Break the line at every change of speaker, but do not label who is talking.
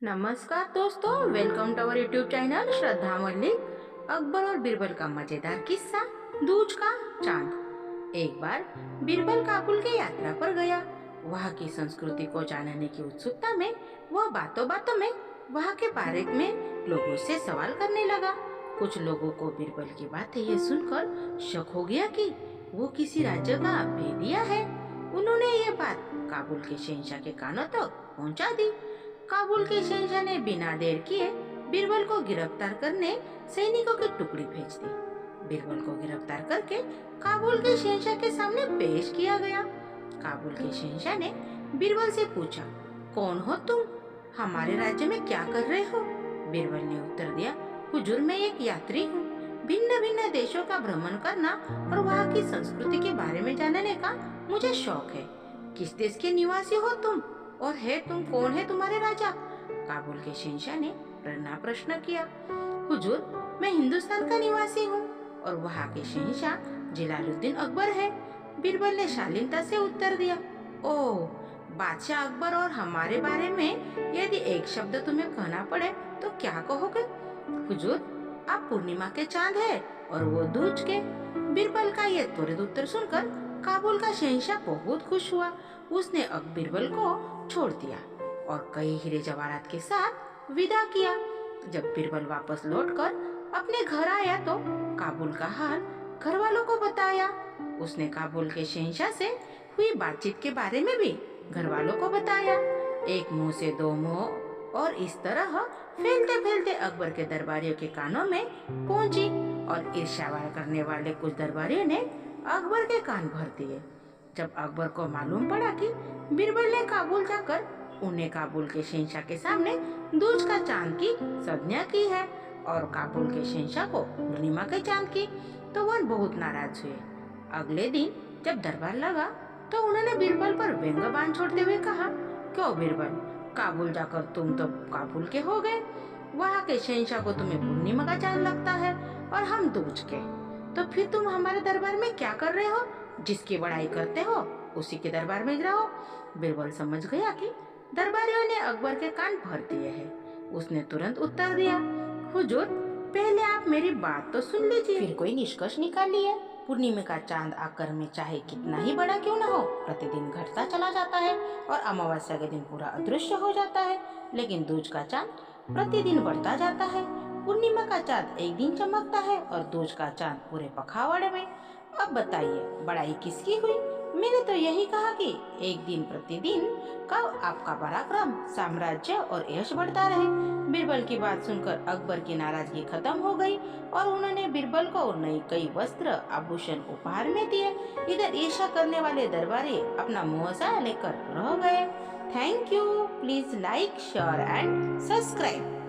नमस्कार दोस्तों, welcome to our YouTube channel Shraddha Mallik. Akbar और बीरबल का मजेदार किस्सा, दूज का चांद। एक बार बीरबल काबुल की यात्रा पर गया। वहाँ की संस्कृति को जानने की उत्सुकता में वह बातों बातों में वहाँ के बारे में लोगों से सवाल करने लगा। कुछ लोगों को बीरबल की बातें ये सुनकर शक हो गया कि वो किसी राज्य का भेदिया है। उन्होंने ये बात काबुल के शहंशाह के कानों तक पहुँचा दी। काबुल के शहंशाह ने बिना देर किए बीरबल को गिरफ्तार करने सैनिकों की टुकड़ी भेज दी। बीरबल को गिरफ्तार करके काबुल के शहंशाह के सामने पेश किया गया। काबुल के शहंशाह ने बीरबल से पूछा, कौन हो तुम? हमारे राज्य में क्या कर रहे हो? बीरबल ने उत्तर दिया, हुजूर, मैं एक यात्री हूँ। भिन्न भिन्न देशों का भ्रमण करना और वहाँ की संस्कृति के बारे में जानने का मुझे शौक है। किस देश के निवासी हो तुम और तुम कौन है तुम्हारे राजा? काबुल के शहंशाह ने प्रश्न किया। हुजूर, मैं हिंदुस्तान का निवासी हूँ और वहाँ के शहंशाह जलालुद्दीन अकबर है। बीरबल ने शालीनता से उत्तर दिया। ओह, बादशाह अकबर और हमारे बारे में यदि एक शब्द तुम्हें कहना पड़े तो क्या कहोगे? हुजूर, आप पूर्णिमा के चांद है और वो दूज के। बीरबल का यह त्वरित उत्तर सुनकर काबुल का शहंशाह बहुत खुश हुआ। उसने बीरबल को छोड़ दिया और कई हीरे जवाहरात के साथ विदा किया। जब बीरबल वापस लौटकर अपने घर आया तो काबुल का हाल घर वालों को बताया। उसने काबुल के शहंशाह से हुई बातचीत के बारे में भी घर वालों को बताया। एक मुंह से दो मुंह और इस तरह फैलते फैलते अकबर के दरबारियों के कानों में पहुंची और ईर्ष्या करने वाले कुछ दरबारियों ने अकबर के कान भर दिए। जब अकबर को मालूम पड़ा कि बीरबल ने काबुल जाकर उन्हें काबुल के शहंशाह के सामने दूज का चांद की संज्ञा की है और काबुल के शहंशाह को पूर्णिमा के चांद की, तो वह बहुत नाराज हुए। अगले दिन जब दरबार लगा तो उन्होंने बीरबल पर व्यंग्य बाण छोड़ते हुए कहा, क्यों बीरबल, काबुल जाकर तुम तो काबुल के हो गए। वहाँ के शहंशाह को तुम्हें पूर्णिमा का चांद लगता है और हम दूज के। तो फिर तुम हमारे दरबार में क्या कर रहे हो? जिसकी बड़ाई करते हो उसी के दरबार में रहो। बीरबल समझ गया कि दरबारियों ने अकबर के कान भर दिए हैं। उसने तुरंत उत्तर दिया, हुजूर, पहले आप मेरी बात तो सुन लीजिए, फिर कोई निष्कर्ष निकालिए। पूर्णिमा का चांद आकार में चाहे कितना ही बड़ा क्यों न हो, प्रतिदिन घटता चला जाता है और अमावस्या के दिन पूरा अदृश्य हो जाता है। लेकिन दूज का चांद प्रतिदिन बढ़ता जाता है। पूर्णिमा का चांद एक दिन चमकता है और दूज का चांद पूरे पखवाड़े में। अब बताइए, बड़ाई किसकी हुई? मैंने तो यही कहा कि एक दिन प्रतिदिन का आपका पराक्रम, साम्राज्य और यश बढ़ता रहे। बीरबल की बात सुनकर अकबर की नाराजगी खत्म हो गई और उन्होंने बीरबल को नई कई वस्त्र आभूषण उपहार में दिए। इधर ईर्ष्या करने वाले दरबारी अपना मुआवजा लेकर रह गए। Thank you. Please like, share and subscribe.